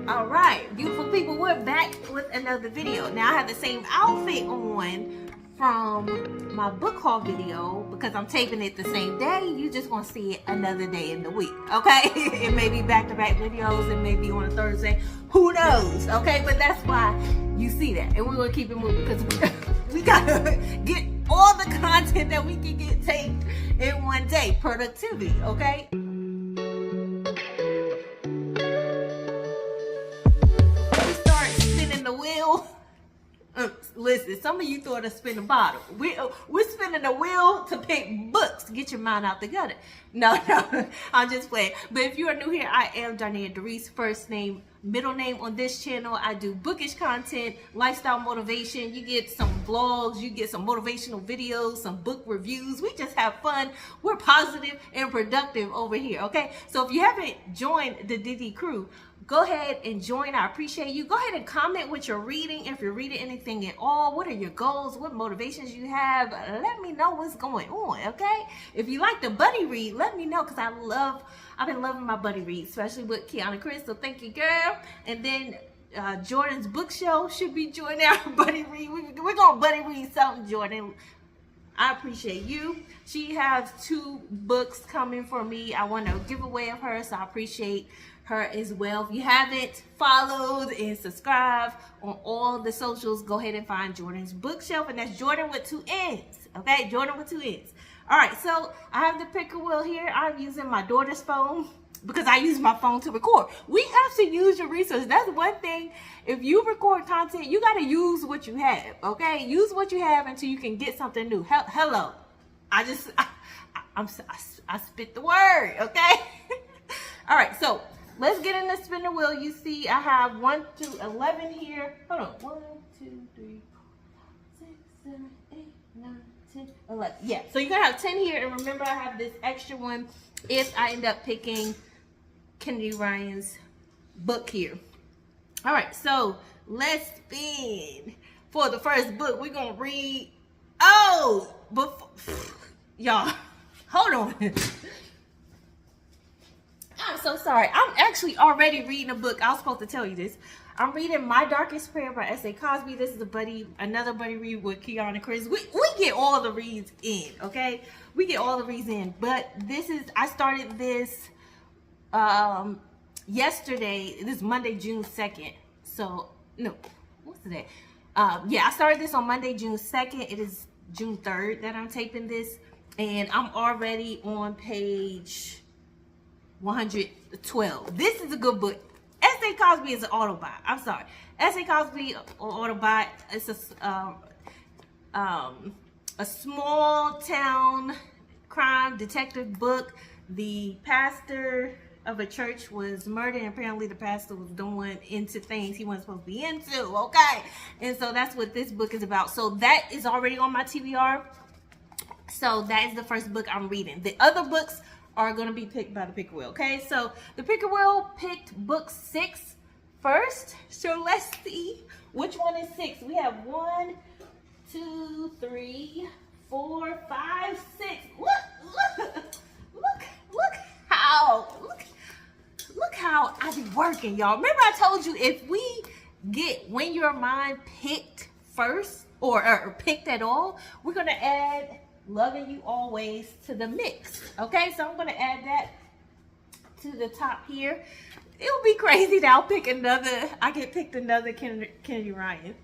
All right, beautiful people, we're back with another video. Now I have the same outfit on from my book haul video because I'm taping it the same day. You just gonna see it another day in the week, okay? It may be back-to-back videos, it may be on a Thursday, who knows, okay? But that's why you see that, and we're gonna keep it moving because we gotta get all the content that we can get taped in one day. Productivity, okay? Listen, some of you thought of spin a bottle. We're spinning a wheel to pick books. Get your mind out the gutter. No, I'm just playing. But if you are new here, I am Darnaya, Darice, first name, middle name on this channel. I do bookish content, lifestyle motivation. You get some vlogs, you get some motivational videos, some book reviews. We just have fun. We're positive and productive over here, okay? So if you haven't joined the DD crew, go ahead and join. I appreciate you. Go ahead and comment what you're reading. If you're reading anything at all, what are your goals? What motivations you have? Let me know what's going on, okay? If you like the buddy read, let me know because I've been loving my buddy read, especially with Kiana Chris. So thank you, girl. And then Jordan's book show should be joining our buddy read. We're gonna buddy read something, Jordan. I appreciate you. She has 2 books coming for me. I want a giveaway of her, so I appreciate her as well. If you haven't followed and subscribed on all the socials, go ahead and find Jordan's bookshelf, and that's Jordan with 2 N's, okay? Jordan with 2 N's. All right, so I have the picker wheel here. I'm using my daughter's phone because I use my phone to record. We have to use your resources. That's one thing. If you record content, you got to use what you have, okay? Use what you have until you can get something new. Hello. I spit the word, okay? All right, so let's get in the spin the wheel. You see, I have 1 through 11 here. Hold on. 1, 2, 3, 4, 6, 7, 8, 9, 10, 11. Yeah, so you're going to have 10 here. And remember, I have this extra one if I end up picking Kennedy Ryan's book here. All right, so let's spin. For the first book, we're going to read. Oh, before, y'all, hold on. I'm so sorry. I'm actually already reading a book. I was supposed to tell you this. I'm reading My Darkest Prayer by S.A. Cosby. This is another buddy read with Kiana Chris. We get all the reads in, okay? We get all the reads in. But I started this yesterday. This is Monday, June 2nd. So, no, what's today? Yeah, I started this on Monday, June 2nd. It is June 3rd that I'm taping this. And I'm already on page 112. This is a good book. S.A. Cosby is an Autobot. I'm sorry. S.A. Cosby Autobot. It's a small town crime detective book. The pastor of a church was murdered, and apparently the pastor was going into things he wasn't supposed to be into, okay? And so that's what this book is about. So that is already on my TBR. So that is the first book I'm reading. The other books are going to be picked by the picker wheel, okay? So the picker wheel picked book 6 first. So let's see which one is 6. We have 1, 2, 3, 4, 5, 6. Look how I be working, y'all. Remember I told you if we get When Your Mind picked first or picked at all, we're going to add Loving You Always to the mix, okay? So I'm going to add that to the top here. It would be crazy that I get picked another Kennedy Ryan.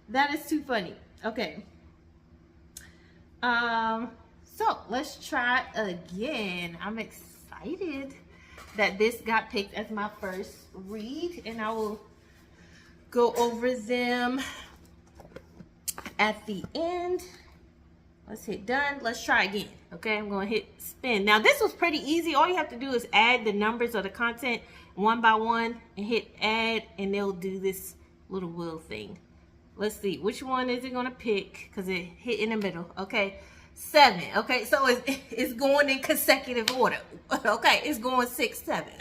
That is too funny. Okay. So let's try again. I'm excited that this got picked as my first read, and I will go over them at the end. Let's hit done. Let's try again. Okay, I'm going to hit spin. Now, this was pretty easy. All you have to do is add the numbers of the content one by one and hit add, and they'll do this little wheel thing. Let's see. Which one is it going to pick? Because it hit in the middle. Okay, 7. Okay, so it's going in consecutive order. Okay, it's going 6, 7.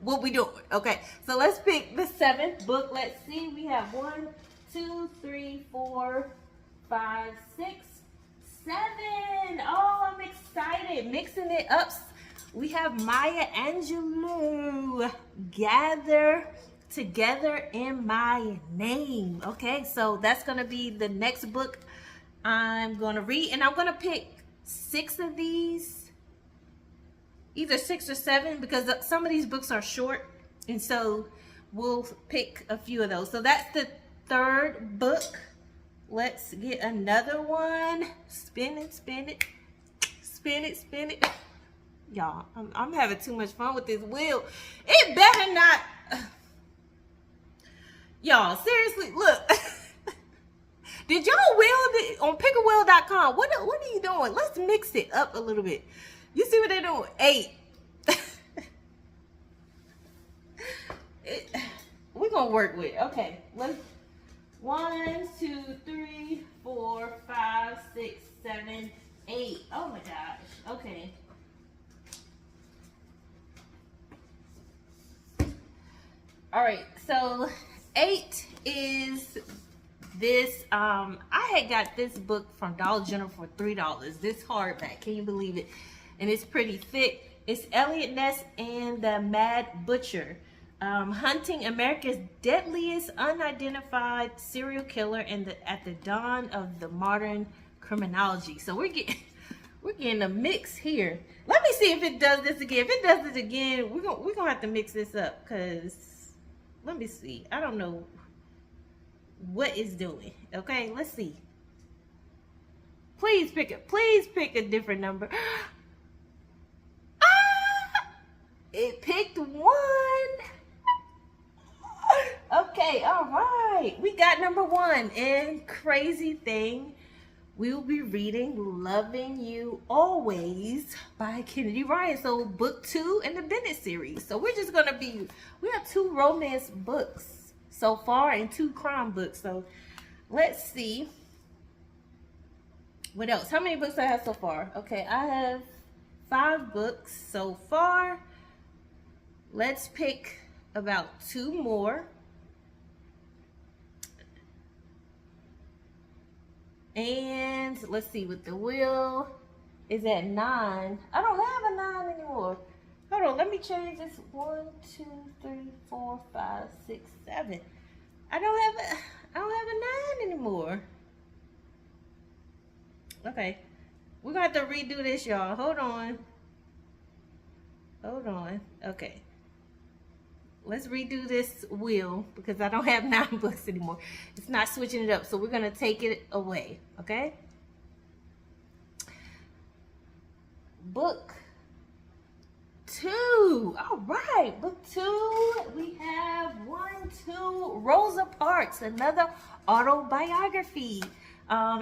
What we doing? Okay, so let's pick the 7th book. Let's see. We have 1, 2, 3, 4, 5, 6, 7. Oh, I'm excited. Mixing it up. We have Maya Angelou. Gather Together in My Name. Okay, so that's going to be the next book I'm going to read. And I'm going to pick 6 of these, either 6 or 7, because some of these books are short. And so we'll pick a few of those. So that's the 3rd book. Let's get another one. Spin it, spin it, spin it, spin it. Y'all, I'm having too much fun with this wheel. It better not. Y'all, seriously, look. Did y'all wheel on pickawheel.com? What are you doing? Let's mix it up a little bit. You see what they're doing? 8. We're gonna work with it. Okay, let's 1, 2, 3, 4, 5, 6, 7, 8. Oh my gosh. Okay. All right, so 8 is this. I had got this book from Dollar General for $3. This hardback, can you believe it? And it's pretty thick. It's Elliot Ness and the Mad Butcher, hunting America's deadliest unidentified serial killer at the dawn of the modern criminology. So we're getting a mix here. Let me see if it does this again. If it does it again, we're gonna have to mix this up, because let me see. I don't know what it's doing. Okay, let's see. Please pick a different number. It picked 1. Okay, all right. We got number 1. And crazy thing, we will be reading Loving You Always by Kennedy Ryan. So book 2 in the Bennett series. So we have 2 romance books so far and 2 crime books. So let's see what else. How many books I have so far? Okay, I have 5 books so far. Let's pick about 2 more. And let's see, with the wheel is at 9. I don't have a 9 anymore. Hold on, let me change this. 1, 2, 3, 4, 5, 6, 7. I don't have a 9 anymore. Okay, we're gonna have to redo this, y'all. Hold on. Okay, let's redo this wheel because I don't have 9 books anymore. It's not switching it up, so we're gonna take it away. Okay, book 2. All right, book 2. We have 1, 2, Rosa Parks, another autobiography.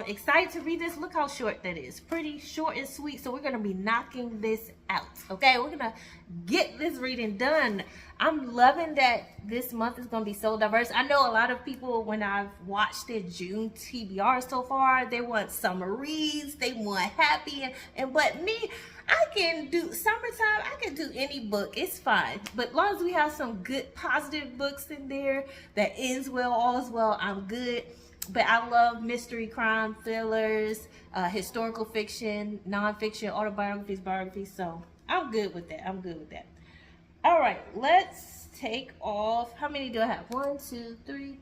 Excited to read this. Look how short that is. Pretty short and sweet. So we're going to be knocking this out. Okay, we're going to get this reading done. I'm loving that this month is going to be so diverse. I know a lot of people, when I've watched their June TBR so far, they want summer reads, they want happy, but me, I can do summertime. I can do any book. It's fine. But as long as we have some good positive books in there that ends well, all is well, I'm good. But I love mystery, crime, thrillers, historical fiction, nonfiction, autobiographies, biographies. So I'm good with that. All right, let's take off. How many do I have? 1, 2, 3,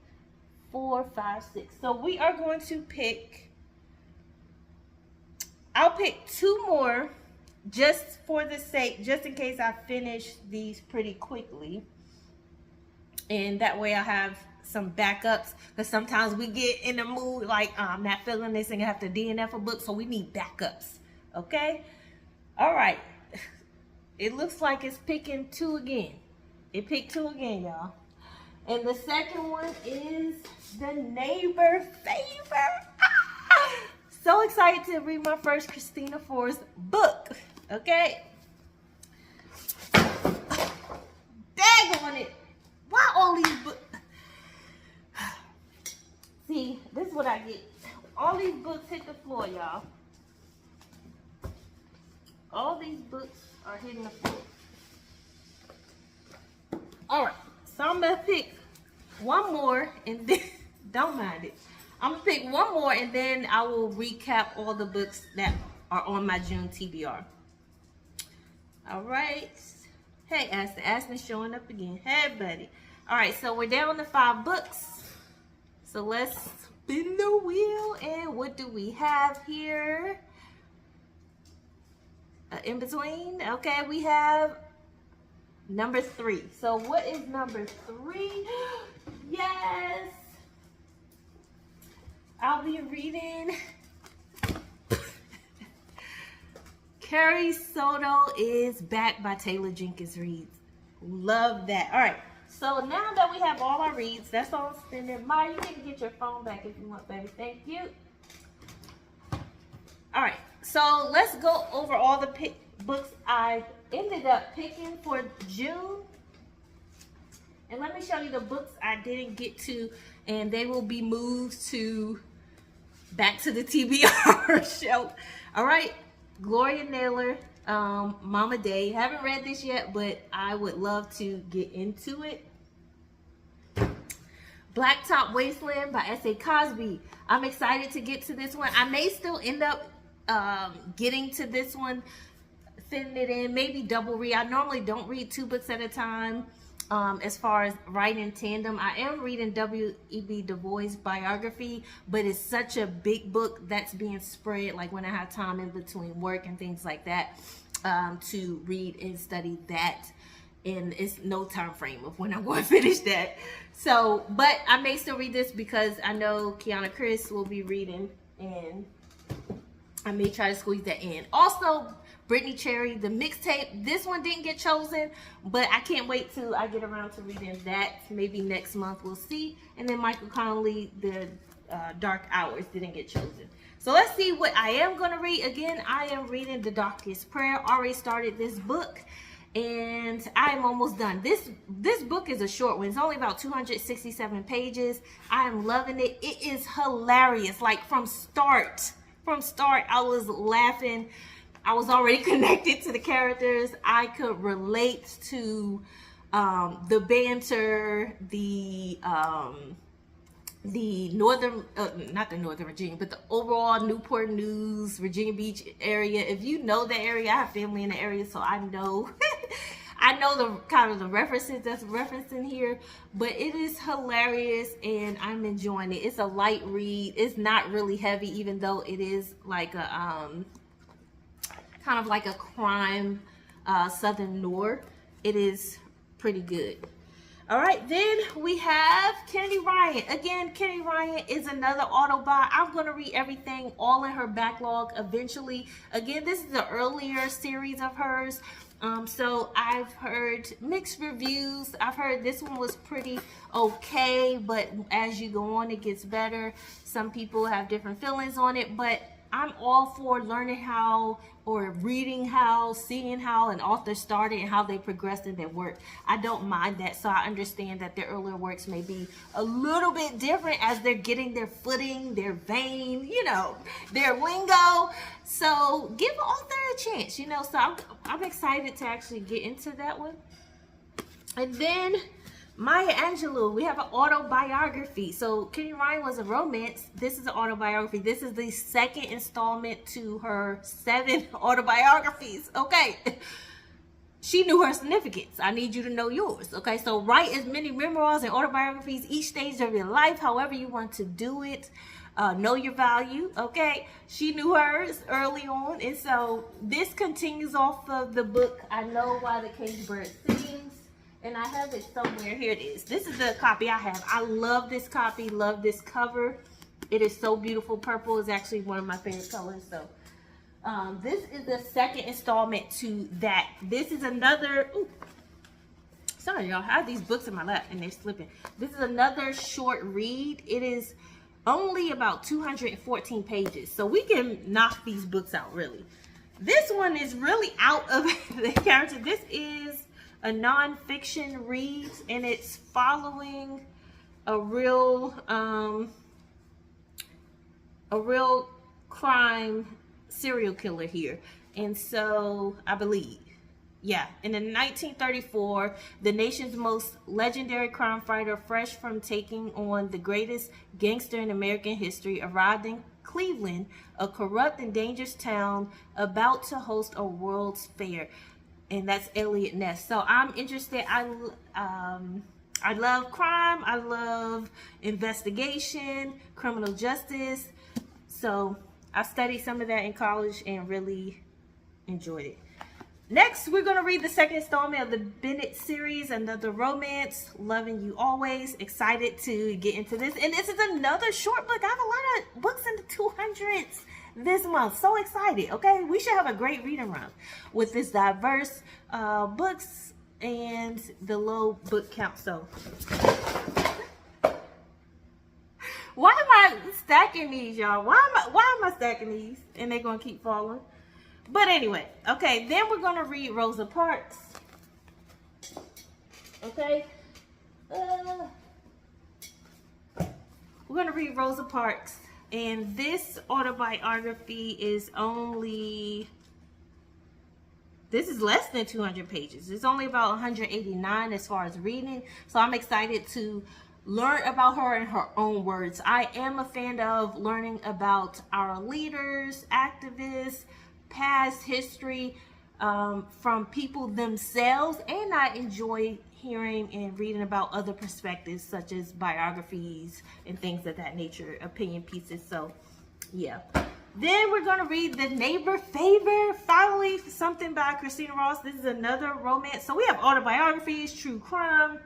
4, 5, 6. So we are going to pick, I'll pick 2 more just for the sake, just in case I finish these pretty quickly. And that way I have some backups, because sometimes we get in the mood like I'm not feeling this and I have to DNF a book, so we need backups. Okay, all right. It looks like it's picking 2 again. It picked 2 again, y'all. And the second one is The Neighbor Favor. So excited to read my first Christina Forrest book. Okay, daggone it, why all these books? See, this is what I get. All these books hit the floor, y'all. All these books are hitting the floor. All right, so I'm gonna pick 1 more and then, don't mind it. I'm gonna pick 1 more and then I will recap all the books that are on my June TBR. All right. Hey, Aston. Aston's showing up again. Hey, buddy. All right, so we're down to 5 books. So let's spin the wheel. And what do we have here? In between. Okay, we have number 3. So what is number 3? Yes. I'll be reading Carrie Soto is Back by Taylor Jenkins Reid. Love that. All right. So now that we have all our reads, that's all I'm spending. Maya, you can get your phone back if you want, baby. Thank you. All right. So let's go over all the books I ended up picking for June. And let me show you the books I didn't get to, and they will be moved to back to the TBR show. All right. Gloria Naylor, Mama Day. Haven't read this yet, but I would love to get into it. Blacktop Wasteland by S.A. Cosby. I'm excited to get to this one. I may still end up getting to this one, fitting it in, maybe double read. I normally don't read 2 books at a time. As far as writing in tandem, I am reading W.E.B. Du Bois' biography, but it's such a big book that's being spread, like when I have time in between work and things like that, to read and study that. And it's no time frame of when I'm going to finish that. So, but I may still read this because I know Kiana Chris will be reading, and I may try to squeeze that in. Also, Brittany Cherry, the mixtape. This one didn't get chosen, but I can't wait till I get around to reading that. Maybe next month, we'll see. And then Michael Connelly, the Dark Hours, didn't get chosen. So let's see what I am going to read. Again, I am reading The Darkest Prayer. Already started this book, and I am almost done. This book is a short one. It's only about 267 pages. I am loving it. It is hilarious. Like from start, I was laughing. I was already connected to the characters. I could relate to the banter, the northern, not the Northern Virginia, but the overall Newport News, Virginia Beach area. If you know the area, I have family in the area, so I know, I know the kind of the references that's referencing here. But it is hilarious, and I'm enjoying it. It's a light read. It's not really heavy, even though it is like a kind of like a crime southern noir. It is pretty good. All right, then we have Kennedy Ryan. Again, Kennedy Ryan is another Autobot. I'm going to read everything all in her backlog eventually. Again, this is the earlier series of hers. So I've heard mixed reviews. I've heard this one was pretty okay, but as you go on, it gets better. Some people have different feelings on it, but I'm all for learning how, or reading how, seeing how an author started and how they progressed in their work. I don't mind that. So I understand that their earlier works may be a little bit different as they're getting their footing, their vein, you know, their lingo. So give an author a chance, you know. So I'm excited to actually get into that one. And then Maya Angelou, we have an autobiography. So Kennedy Ryan was a romance. This is an autobiography. This is the second installment to her 7 autobiographies. Okay. She knew her significance. I need you to know yours. Okay. So write as many memoirs and autobiographies each stage of your life, however you want to do it. Know your value. Okay. She knew hers early on. And so this continues off of the book, I Know Why the Caged Bird Sings. And I have it somewhere. Here it is. This is the copy I have. I love this copy. Love this cover. It is so beautiful. Purple is actually one of my favorite colors. So this is the second installment to that. This is another. Ooh, sorry, y'all. I have these books in my lap and they're slipping. This is another short read. It is only about 214 pages. So we can knock these books out, really. This one is really out of the character. This is a nonfiction read, and it's following a real crime serial killer here. And so I believe, yeah, in 1934, the nation's most legendary crime fighter, fresh from taking on the greatest gangster in American history, arrived in Cleveland, a corrupt and dangerous town about to host a World's Fair. and that's Elliot Ness. So I'm interested. I love crime. I love investigation, criminal justice. So I studied some of that in college and really enjoyed it. Next, we're going to read the second installment of the Bennett series, Another Romance, Loving You Always. Excited to get into this. And this is another short book. I have a lot of books in the 200s this month. So excited, okay? We should have a great reading run with this diverse books and the low book count. So, why am I stacking these, y'all? Why am I stacking these? And they're going to keep falling. But anyway, okay, then we're going to read Rosa Parks. Okay. We're going to read Rosa Parks. And this autobiography is less than 200 pages. It's only about 189 as far as reading. So I'm excited to learn about her in her own words. I am a fan of learning about our leaders, activists, past history from people themselves, and I enjoy hearing and reading about other perspectives such as biographies and things of that nature, opinion pieces. So yeah, then we're going to read The Neighbor Favor, finally, something by Christina Ross. This is another romance. So we have autobiographies, true crime,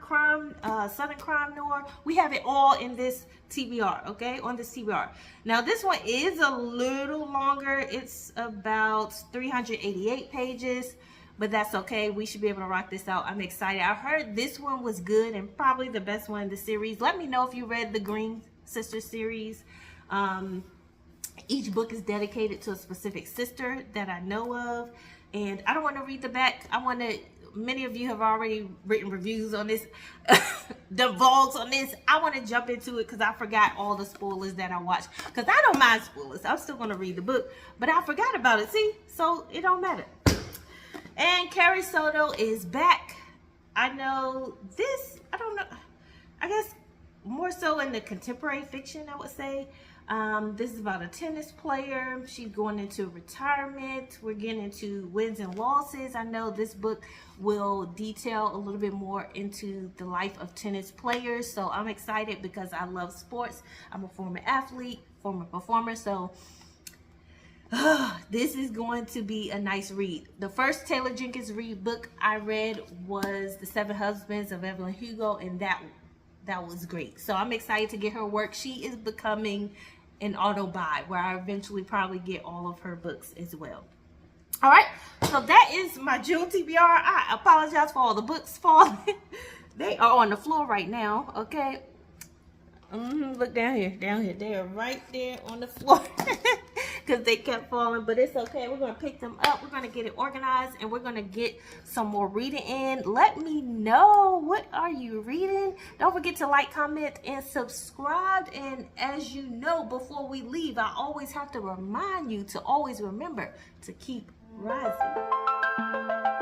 southern crime noir. We have it all in this TBR, okay, on this TBR. Now this one is a little longer. It's about 388 pages, but that's okay. We should be able to rock this out. I'm excited. I heard this one was good and probably the best one in the series. Let me know if you read the Green Sisters series. Each book is dedicated to a specific sister that I know of, and I don't want to read the back. Many of you have already written reviews on this, the vlogs on this. I want to jump into it because I forgot all the spoilers that I watched. Because I don't mind spoilers. I'm still going to read the book, but I forgot about it. See? So it don't matter. And Carrie Soto is back. I know this, I don't know, I guess more so in the contemporary fiction, I would say. This is about a tennis player. She's going into retirement. We're getting into wins and losses. I know this book will detail a little bit more into the life of tennis players. So I'm excited because I love sports. I'm a former athlete, former performer. So this is going to be a nice read. The first Taylor Jenkins Reid book I read was The Seven Husbands of Evelyn Hugo, and that was great. So I'm excited to get her work. She is becoming an auto buy where I eventually probably get all of her books as well. All right, so that is my June TBR. I apologize for all the books falling. They are on the floor right now, okay? Look down here. They are right there on the floor because they kept falling, but it's okay. We're going to pick them up. We're going to get it organized, and we're going to get some more reading in. Let me know, what are you reading? Don't forget to like, comment, and subscribe. And as you know, before we leave, I always have to remind you to always remember to keep rising.